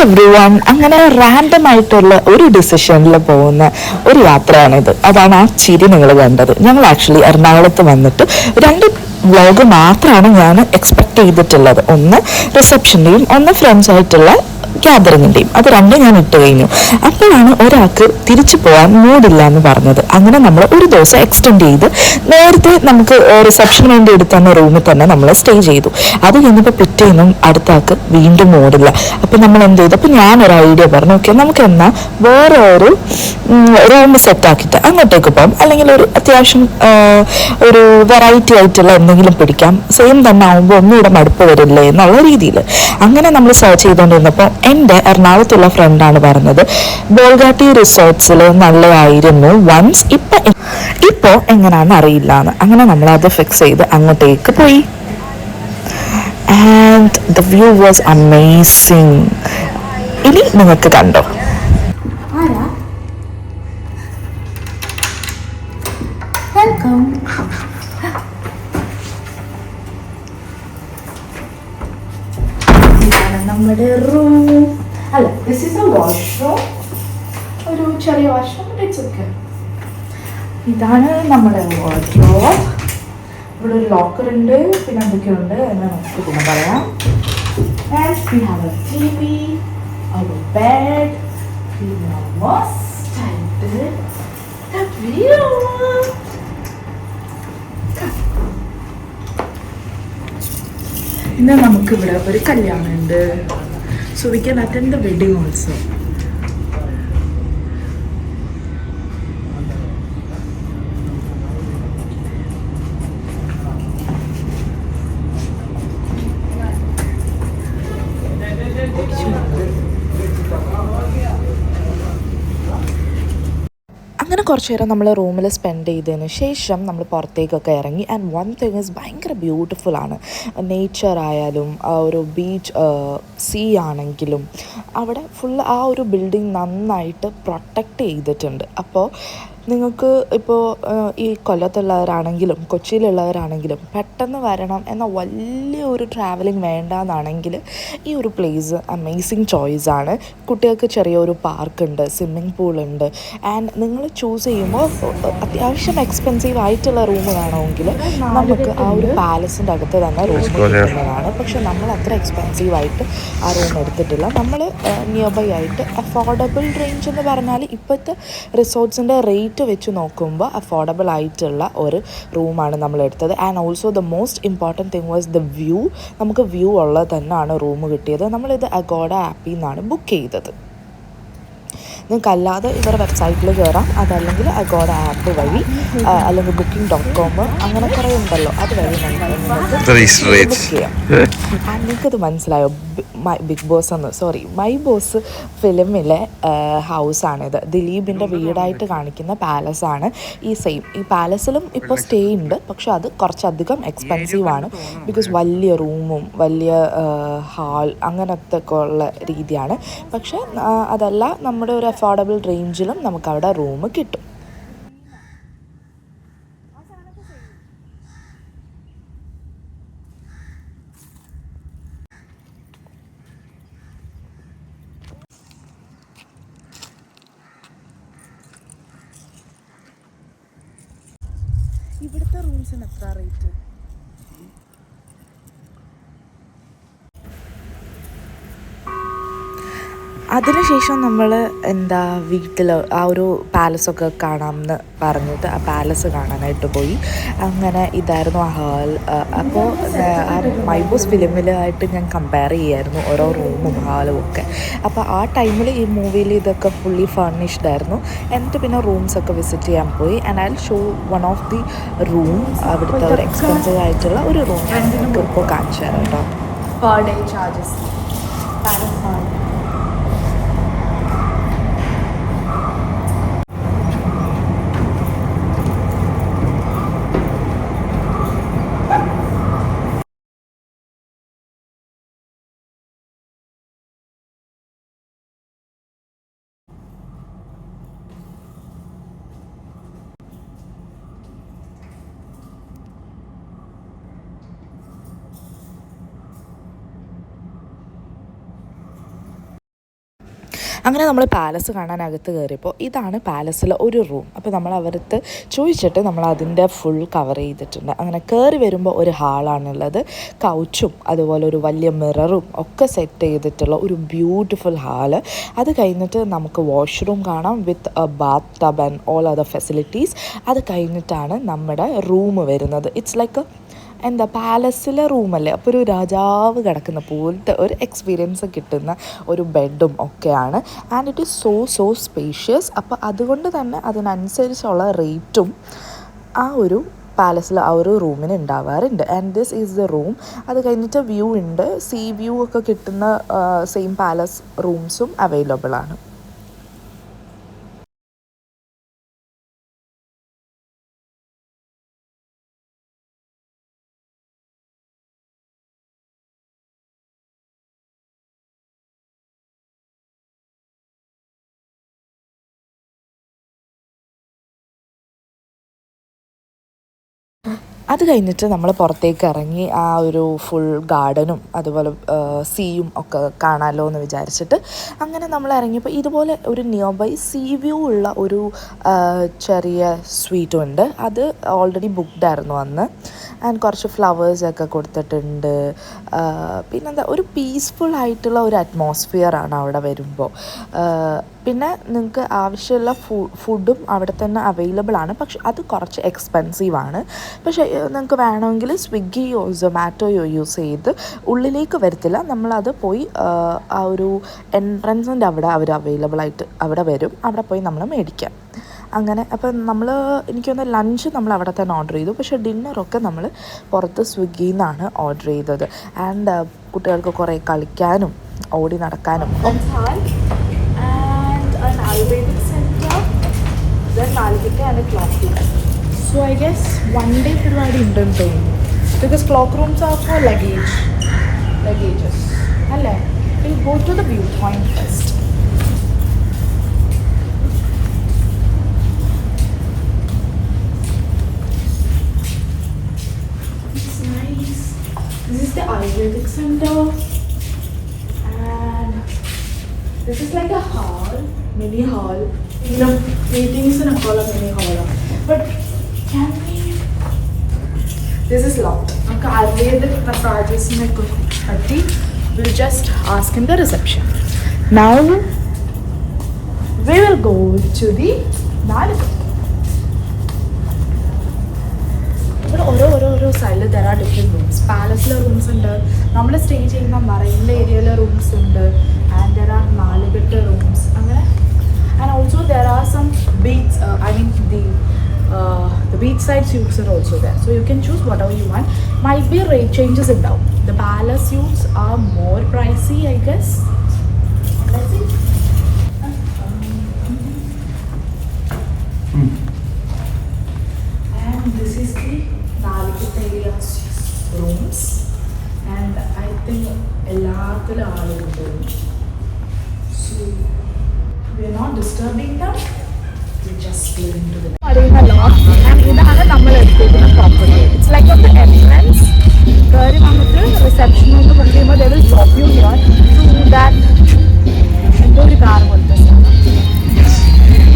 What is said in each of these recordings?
Every one, അങ്ങനെ random ആയിട്ടുള്ള ഒരു ഡിസിഷനിൽ പോകുന്ന ഒരു യാത്രയാണിത്. അതാണ് ആ ചിരി നിങ്ങൾ കണ്ടത്. ഞങ്ങൾ ആക്ച്വലി എറണാകുളത്ത് വന്നിട്ട് രണ്ട് വ്ലോഗ് മാത്രമാണ് ഞാൻ എക്സ്പെക്ട് ചെയ്തിട്ടുള്ളത്. ഒന്ന് റിസപ്ഷൻ്റെയും ഒന്ന് ഫ്രണ്ട്സായിട്ടുള്ള ഗ്യാതറിങ്ങിൻ്റെയും. അത് രണ്ടും ഞാൻ ഇട്ട് കഴിഞ്ഞു. അപ്പോഴാണ് ഒരാൾക്ക് തിരിച്ചു പോകാൻ മൂഡില്ല എന്ന് പറഞ്ഞത്. അങ്ങനെ നമ്മൾ ഒരു ദിവസം എക്സ്റ്റെൻഡ് ചെയ്ത് നേരത്തെ നമുക്ക് റിസപ്ഷന് വേണ്ടി എടുത്തുന്ന റൂമിൽ തന്നെ നമ്മൾ സ്റ്റേ ചെയ്തു. അത് കഴിഞ്ഞപ്പോൾ പിറ്റേന്നും അടുത്ത ആൾക്ക് വീണ്ടും മൂഡില്ല. അപ്പം നമ്മൾ എന്ത് ചെയ്തു, അപ്പം ഞാനൊരു ഐഡിയ പറഞ്ഞു, ഓക്കെ നമുക്ക് എന്നാൽ വേറെ ഒരു റൂം സെറ്റാക്കിയിട്ട് അങ്ങോട്ടേക്ക് പോകാം, അല്ലെങ്കിൽ ഒരു അത്യാവശ്യം ഒരു വെറൈറ്റി ആയിട്ടുള്ള എന്തെങ്കിലും പിടിക്കാം, സെയിം തന്നെ ആകുമ്പോൾ ഒന്നുകൂടെ മടുപ്പ് വരില്ലേ എന്നുള്ള രീതിയിൽ. അങ്ങനെ നമ്മൾ സെർച്ച് ചെയ്തുകൊണ്ടിരുന്നപ്പോൾ എൻ്റെ എറണാകുളത്തുള്ള ഫ്രണ്ടാണ് പറഞ്ഞത് ബോൾഗാട്ടി റിസോർട്ട്സിൽ നല്ലതായിരുന്നു വൺസ്, ഇപ്പോൾ എങ്ങനെയാണെന്ന് അറിയില്ല എന്ന്. അങ്ങനെ നമ്മളത് ഫിക്സ് ചെയ്ത് അങ്ങോട്ടേക്ക് പോയി. And the view was amazing. ഇനി നിങ്ങൾക്ക് കണ്ടോ? വെൽക്കം. നമ്മുടെ റൂം അല്ല, ദിസ് ഈസ് എ വാഷ്റൂം. ഒരു ചെറിയ വാഷ്റൂം, ഇറ്റ്സ് ഓക്കെ. ഇതാണ് നമ്മുടെ വാർഡ്രോബ്. ഇവിടെ ഒരു ലോക്കർ ഉണ്ട്, പിന്നെ എന്തൊക്കെയുണ്ട് എന്ന് നമുക്ക് പിന്നെ പറയാം. And we have a TV, our bed, പിന്നെ മസ്റ്റായിട്ട് വ്യൂ. ഇന്ന് നമുക്കിവിടെ ഒരു കല്യാണമുണ്ട്. So we can attend the wedding also. അങ്ങനെ കുറച്ച് നേരം നമ്മൾ റൂമിൽ സ്പെൻഡ് ചെയ്തതിന് ശേഷം നമ്മൾ പുറത്തേക്കൊക്കെ ഇറങ്ങി. ആൻഡ് വൺ തിങ് ഇസ് ഭയങ്കര ബ്യൂട്ടിഫുൾ ആണ്. നേച്ചർ ആയാലും ആ ഒരു ബീച്ച്, സീ ആണെങ്കിലും അവിടെ ഫുൾ ആ ഒരു ബിൽഡിംഗ് നന്നായിട്ട് പ്രൊട്ടക്റ്റ് ചെയ്തിട്ടുണ്ട്. അപ്പോൾ നിങ്ങൾക്ക് ഇപ്പോൾ ഈ കൊല്ലത്തുള്ളവരാണെങ്കിലും കൊച്ചിയിലുള്ളവരാണെങ്കിലും പെട്ടെന്ന് വരണം എന്ന വലിയൊരു ട്രാവലിംഗ് വേണ്ടെന്നാണെങ്കിൽ ഈ ഒരു പ്ലേസ് അമേസിങ് ചോയ്സാണ്. കുട്ടികൾക്ക് ചെറിയൊരു പാർക്കുണ്ട്, സ്വിമ്മിംഗ് പൂളുണ്ട്. ആൻഡ് നിങ്ങൾ ചൂസ് ചെയ്യുമ്പോൾ അത്യാവശ്യം എക്സ്പെൻസീവ് ആയിട്ടുള്ള റൂം വേണമെങ്കിൽ നമുക്ക് ആ ഒരു പാലസിൻ്റെ അകത്ത് തന്നെ റൂം കിട്ടുന്നതാണ്. പക്ഷെ നമ്മൾ അത്ര എക്സ്പെൻസീവ് ആയിട്ട് ആ റൂം എടുത്തിട്ടില്ല. നമ്മൾ നിയർ ബൈ ആയിട്ട് അഫോർഡബിൾ റേഞ്ച് എന്ന് പറഞ്ഞാൽ ഇപ്പോഴത്തെ റിസോർട്ട്സിൻ്റെ റേറ്റ് വെച്ച് നോക്കുമ്പോൾ അഫോർഡബിൾ ആയിട്ടുള്ള ഒരു റൂമാണ് നമ്മൾ എടുത്തത്. And also the most important thing was the view. നമുക്ക് വ്യൂ ഉള്ളത് തന്നെയാണ് റൂം കിട്ടിയത്. നമ്മളിത് അഗോഡ ആപ്പിൽ നിന്നാണ് ബുക്ക് ചെയ്തത്. നിങ്ങൾക്ക് അല്ലാതെ ഇവരുടെ വെബ്സൈറ്റിൽ കയറാം, അതല്ലെങ്കിൽ അഗോഡ ആപ്പ് വഴി, അല്ലെങ്കിൽ booking.com അങ്ങനെ കുറേ ഉണ്ടല്ലോ, അത് വഴി നിങ്ങൾക്ക് ബുക്ക് ചെയ്യാം. ആൻഡ് നിങ്ങൾക്കത് മനസ്സിലായോ? ബിഗ് ബോസ് എന്ന് മൈ ബോസ് ഫിലിമിലെ ഹൗസാണിത്. ദിലീപിൻ്റെ വീടായിട്ട് കാണിക്കുന്ന പാലസാണ് ഈ പാലസിലും ഇപ്പോൾ സ്റ്റേ ഉണ്ട്. പക്ഷെ അത് കുറച്ചധികം എക്സ്പെൻസീവാണ്. ബിക്കോസ് വലിയ റൂമും വലിയ ഹാൾ അങ്ങനത്തെ ഒക്കെ ഉള്ള രീതിയാണ്. പക്ഷെ അതല്ല, നമ്മുടെ ഒരു അഫോർഡബിൾ റേഞ്ചിലും നമുക്കവിടെ റൂം കിട്ടും. ഇവിടുത്തെ റൂംസിന് എത്ര റേറ്റ്? അതിനുശേഷം നമ്മൾ വീട്ടിൽ ആ ഒരു പാലസൊക്കെ കാണാമെന്ന് പറഞ്ഞിട്ട് ആ പാലസ് കാണാനായിട്ട് പോയി. അങ്ങനെ ഇതായിരുന്നു ആ ഹാൾ. അപ്പോൾ ആ മൈ ബോസ് ഫിലിമിലായിട്ട് ഞാൻ കമ്പയർ ചെയ്യായിരുന്നു ഓരോ റൂമും ഹാളും ഒക്കെ. അപ്പോൾ ആ ടൈമിൽ ഈ മൂവിയിൽ ഇതൊക്കെ ഫുള്ളി ഫർണിഷ്ഡ് ആയിരുന്നു. എന്നിട്ട് പിന്നെ റൂംസൊക്കെ വിസിറ്റ് ചെയ്യാൻ പോയി. And I will show one of the room. അവിടുത്തെ ഒരു എക്സ്പെൻസീവ് ആയിട്ടുള്ള ഒരു റൂം നമുക്ക് ഇപ്പോൾ കാണിച്ചു തരാം കേട്ടോ. പെർ ഡേ ചാർജസ് പാലസ് അങ്ങനെ നമ്മൾ പാലസ് കാണാനകത്ത് കയറിയപ്പോൾ ഇതാണ് പാലസിലെ ഒരു റൂം. അപ്പോൾ നമ്മൾ അവരടുത്ത് ചോദിച്ചിട്ട് നമ്മൾ അതിൻ്റെ ഫുൾ കവർ ചെയ്തിട്ടുണ്ട്. അങ്ങനെ കയറി വരുമ്പോൾ ഒരു ഹാളാണുള്ളത്. കൗച്ചും അതുപോലെ ഒരു വലിയ മിററും ഒക്കെ സെറ്റ് ചെയ്തിട്ടുള്ള ഒരു ബ്യൂട്ടിഫുൾ ഹാള്. അത് കഴിഞ്ഞിട്ട് നമുക്ക് വാഷ്റൂം കാണാം with a bath tub and all other facilities. അത് കഴിഞ്ഞിട്ടാണ് നമ്മുടെ റൂം വരുന്നത്. ഇറ്റ്സ് ലൈക്ക് എന്താ പാലസിലെ റൂമല്ലേ, അപ്പോൾ ഒരു രാജാവ് കിടക്കുന്ന പോലത്തെ ഒരു എക്സ്പീരിയൻസ് കിട്ടുന്ന ഒരു ബെഡും ഒക്കെയാണ്. And it is so spacious. അപ്പോൾ അതുകൊണ്ട് തന്നെ അതിനനുസരിച്ചുള്ള റേറ്റും ആ ഒരു പാലസിൽ ആ ഒരു റൂമിന് ഉണ്ടാവാറുണ്ട്. And this is the room. അത് കഴിഞ്ഞിട്ട് വ്യൂ ഉണ്ട്, സീ വ്യൂ ഒക്കെ കിട്ടുന്ന സെയിം പാലസ് റൂംസും അവൈലബിൾ ആണ്. അത് കഴിഞ്ഞിട്ട് നമ്മൾ പുറത്തേക്ക് ഇറങ്ങി ആ ഒരു ഫുൾ ഗാർഡനും അതുപോലെ സീയും ഒക്കെ കാണാമല്ലോ എന്ന് വിചാരിച്ചിട്ട് അങ്ങനെ നമ്മൾ ഇറങ്ങിയപ്പോൾ ഇതുപോലെ ഒരു നിയർ ബൈ സീ വ്യൂ ഉള്ള ഒരു ചെറിയ സ്വീറ്റും ഉണ്ട്. അത് ഓൾറെഡി ബുക്ക്ഡ് ആയിരുന്നു അന്ന്. ആൻഡ് കുറച്ച് ഫ്ലവേഴ്സൊക്കെ കൊടുത്തിട്ടുണ്ട്. പിന്നെന്താ ഒരു പീസ്ഫുൾ ആയിട്ടുള്ള ഒരു അറ്റ്മോസ്ഫിയറാണ് അവിടെ വരുമ്പോൾ. പിന്നെ നിങ്ങൾക്ക് ആവശ്യമുള്ള ഫുഡും അവിടെ തന്നെ അവൈലബിൾ ആണ്. പക്ഷെ അത് കുറച്ച് എക്സ്പെൻസീവാണ്. പക്ഷേ നിങ്ങൾക്ക് വേണമെങ്കിൽ സ്വിഗ്ഗിയോ സൊമാറ്റോയോ യൂസ് ചെയ്ത് ഉള്ളിലേക്ക് വരത്തില്ല, നമ്മളത് പോയി ആ ഒരു എൻട്രൻസിൻ്റെ അവിടെ അവർ അവൈലബിളായിട്ട് അവിടെ വരും, അവിടെ പോയി നമ്മൾ മേടിക്കാം. അങ്ങനെ അപ്പം നമ്മൾ എനിക്കൊന്ന് ലഞ്ച് നമ്മൾ അവിടെ തന്നെ ഓർഡർ ചെയ്തു. പക്ഷേ ഡിന്നറൊക്കെ നമ്മൾ പുറത്ത് സ്വിഗ്ഗിയിൽ നിന്നാണ് ഓർഡർ ചെയ്തത്. ആൻഡ് കുട്ടികൾക്ക് കുറേ കളിക്കാനും ഓടി നടക്കാനും. Ayurvedic center, then Nalgika and a clock room. So I guess one day പരിപാടി ഉണ്ടെന്ന് തോന്നുന്നു. Because clock rooms are for luggages. അല്ലേ? We'll go to the viewpoint first. It's nice. This is the Ayurvedic center. And this is like a hall. Mini hall, you know, meetings in a call a mini hall. But can we? This is locked. Okay, Ayurvedic massages mein kuch. We'll just ask in the reception. Now we will go to the balcony. ഇവിടെ ഓരോ സൈഡിൽ there are different rooms. പാലസിലെ rooms ഉണ്ട്, നമ്മൾ stay ചെയ്യുന്ന മറൈൻ്റെ ഏരിയയിലെ rooms ഉണ്ട്, ആൻഡ് there are നാലുകെട്ട് റൂംസ് അങ്ങനെ. And also there are some beach, the beachside suites are also there. So you can choose whatever you want. Might be rate changes in down. The palace suites are more pricey, I guess. Let's see. And this is the Nalgita rooms. And I think എല്ലാത്തിലും ആളുകളുണ്ട്. So we are not disturbing them, we just go into the and ഇതാണ് നമ്മൾ എടുത്തിരിക്കുന്ന property. It's like of the entrance. കയറി വന്നിട്ട് reception എന്ന് പറയുമ്പോൾ they will drop you here to that എന്തോ ഒരു കാർ പോലത്തെ സ്ഥലം.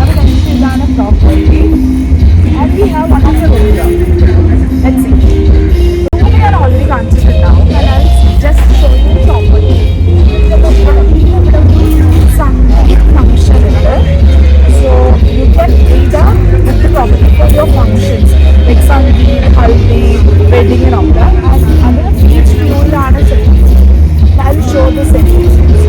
അത് കഴിഞ്ഞിട്ട് ഇതാണ് property. And we have one of the rooms. Let's see. Room ഞാൻ already കാണിച്ചിട്ടുണ്ടാവും. And I'll just show you the property. Sangeet function ഉണ്ട്. So you can either book the property for your functions like Sangeet, Haldi, wedding and all that. And other beach view ലാണ് ചെയ്യുന്നത്. I'll show the settings.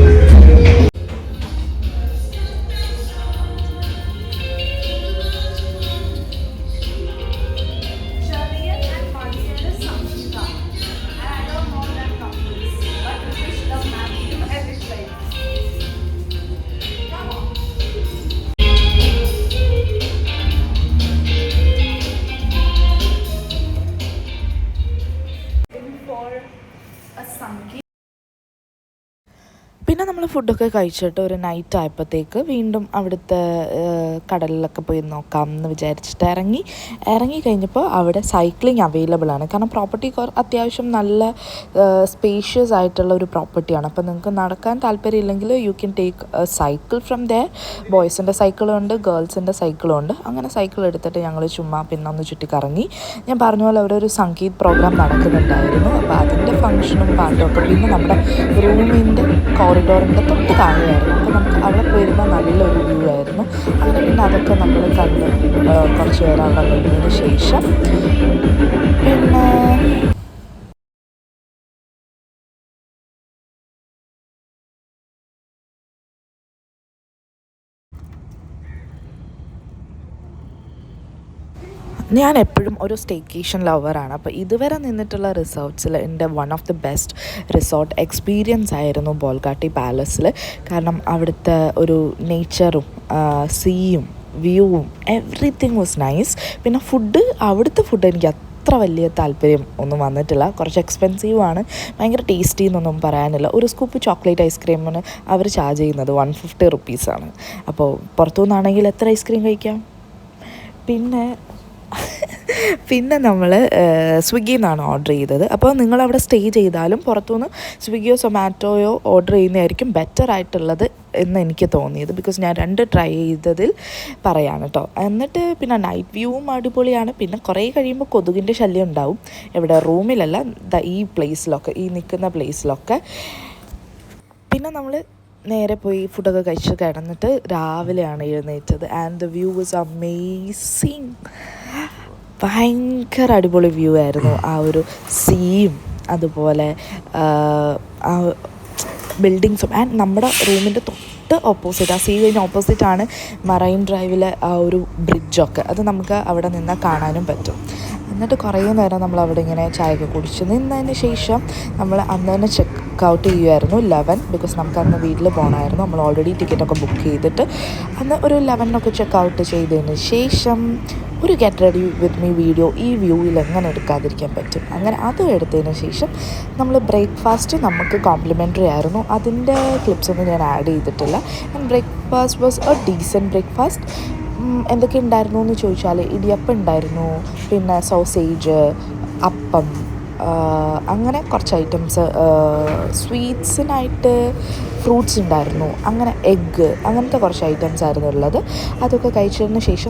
പിന്നെ നമ്മൾ ഫുഡൊക്കെ കഴിച്ചിട്ട് ഒരു night ആയപ്പോഴത്തേക്ക് വീണ്ടും അവിടുത്തെ കടലിലൊക്കെ പോയി നോക്കാം എന്ന് വിചാരിച്ചിട്ട് ഇറങ്ങി കഴിഞ്ഞപ്പോൾ അവിടെ സൈക്ലിംഗ് അവൈലബിൾ ആണ്. കാരണം പ്രോപ്പർട്ടി അത്യാവശ്യം നല്ല സ്പേഷ്യസ് ആയിട്ടുള്ള ഒരു പ്രോപ്പർട്ടിയാണ്. അപ്പോൾ നിങ്ങൾക്ക് നടക്കാൻ താല്പര്യമില്ലെങ്കിൽ you can take cycle from there. ബോയ്സിൻ്റെ സൈക്കിളും ഉണ്ട്, ഗേൾസിൻ്റെ സൈക്കിളും ഉണ്ട്. അങ്ങനെ സൈക്കിൾ എടുത്തിട്ട് ഞങ്ങൾ ചുമ്മാ പിന്നെ ഒന്ന് ചുറ്റിക്കറങ്ങി. ഞാൻ പറഞ്ഞ പോലെ അവിടെ ഒരു സംഗീത് പ്രോഗ്രാം നടക്കുന്നുണ്ടായിരുന്നു. അപ്പോൾ അതിൻ്റെ ഫംഗ്ഷനും പാട്ടും ഒക്കെ. പിന്നെ നമ്മുടെ റൂമിൻ്റെ കോറിഡോറിൻ്റെ തൊട്ട് താഴെയായിരുന്നു. അപ്പോൾ നമുക്ക് അവിടെ പോയിരുന്നാൽ നല്ലൊരു വ്യൂ ആയിരുന്നു. അങ്ങനെ പിന്നെ അതൊക്കെ നമ്മൾ കണ്ട് കുറച്ച് നേരം അവിടെ നിന്നതിന് ശേഷം പിന്നെ ഞാൻ എപ്പോഴും ഒരു സ്റ്റേക്കേഷൻ ലവറാണ്. അപ്പോൾ ഇതുവരെ നിന്നിട്ടുള്ള റിസോർട്ട്സിൽ എൻ്റെ one of the best resort experience ആയിരുന്നു ബോൾഗാട്ടി പാലസിൽ. കാരണം അവിടുത്തെ ഒരു നേച്ചറും സീയും വ്യൂവും എവറിത്തിങ് വാസ് നൈസ്. പിന്നെ അവിടുത്തെ ഫുഡ് എനിക്ക് അത്ര വലിയ താല്പര്യം ഒന്നും വന്നിട്ടില്ല. കുറച്ച് എക്സ്പെൻസീവാണ്, ഭയങ്കര ടേസ്റ്റി എന്നൊന്നും പറയാനില്ല. ഒരു സ്കൂപ്പ് ചോക്ലേറ്റ് ഐസ്ക്രീമിന് അവർ ചാർജ് ചെയ്യുന്നത് 150 റുപ്പീസാണ്. അപ്പോൾ പുറത്തുനിന്നാണെങ്കിൽ എത്ര ഐസ്ക്രീം കഴിക്കാം? പിന്നെ നമ്മൾ സ്വിഗ്ഗിയിൽ നിന്നാണ് ഓർഡർ ചെയ്തത്. അപ്പോൾ നിങ്ങളവിടെ സ്റ്റേ ചെയ്താലും പുറത്തുനിന്ന് സ്വിഗ്ഗിയോ സൊമാറ്റോയോ ഓർഡർ ചെയ്യുന്നതായിരിക്കും ബെറ്റർ ആയിട്ടുള്ളത് എന്ന് എനിക്ക് തോന്നിയത്. ബിക്കോസ് ഞാൻ 2 ട്രൈ ചെയ്തതിൽ പറയാണ് കേട്ടോ. എന്നിട്ട് പിന്നെ നൈറ്റ് വ്യൂവും അടിപൊളിയാണ്. പിന്നെ കുറേ കഴിയുമ്പോൾ കൊതുകിൻ്റെ ശല്യം ഉണ്ടാവും. ഇവിടെ റൂമിലല്ല, ഈ പ്ലേസിലൊക്കെ, ഈ നിൽക്കുന്ന പ്ലേസിലൊക്കെ. പിന്നെ നമ്മൾ നേരെ പോയി ഫുഡൊക്കെ കഴിച്ച് കിടന്നിട്ട് രാവിലെയാണ് എഴുന്നേറ്റത്. And the view was amazing. ഭയങ്കര അടിപൊളി വ്യൂ ആയിരുന്നു. ആ ഒരു സീയും അതുപോലെ ആ ബിൽഡിങ്സും. ആൻഡ് നമ്മുടെ റൂമിൻ്റെ തൊട്ട് ഓപ്പോസിറ്റ്, ആ സീ കഴിഞ്ഞ് ഓപ്പോസിറ്റാണ് മറൈൻ ഡ്രൈവിലെ ആ ഒരു ബ്രിഡ്ജൊക്കെ. അത് നമുക്ക് അവിടെ നിന്നാൽ കാണാനും പറ്റും. എന്നിട്ട് കുറേ നേരം നമ്മൾ അവിടെ ഇങ്ങനെ ചായയൊക്കെ കുടിച്ച് നിന്നതിന് ശേഷം നമ്മൾ അന്ന് തന്നെ ചെക്ക് ഔട്ട് ചെയ്യുമായിരുന്നു 11. ബിക്കോസ് നമുക്ക് അന്ന് വീട്ടിൽ പോകണമായിരുന്നു. നമ്മൾ ഓൾറെഡി ടിക്കറ്റൊക്കെ ബുക്ക് ചെയ്തിട്ട് അന്ന് ഒരു 11 ചെക്ക് ഔട്ട് ചെയ്തതിന് ശേഷം ഒരു get ready with me video ഈ വ്യൂവിൽ എങ്ങനെ എടുക്കാതിരിക്കാൻ പറ്റും. അങ്ങനെ അതും എടുത്തതിന് ശേഷം നമ്മൾ ബ്രേക്ക്ഫാസ്റ്റ് നമുക്ക് കോംപ്ലിമെൻ്ററി ആയിരുന്നു. അതിൻ്റെ ക്ലിപ്സൊന്നും ഞാൻ ആഡ് ചെയ്തിട്ടില്ല. And breakfast was A decent breakfast. എന്തൊക്കെ ഉണ്ടായിരുന്നു എന്ന് ചോദിച്ചാൽ ഇടിയപ്പം ഉണ്ടായിരുന്നു, പിന്നെ സോസേജ്, അപ്പം, അങ്ങനെ കുറച്ച് ഐറ്റംസ്. സ്വീറ്റ്സിനായിട്ട് ഫ്രൂട്ട്സ് ഉണ്ടായിരുന്നു, അങ്ങനെ എഗ്ഗ്, അങ്ങനത്തെ കുറച്ച് ഐറ്റംസ് ആയിരുന്നു ഉള്ളത്. അതൊക്കെ കഴിച്ചതിന് ശേഷം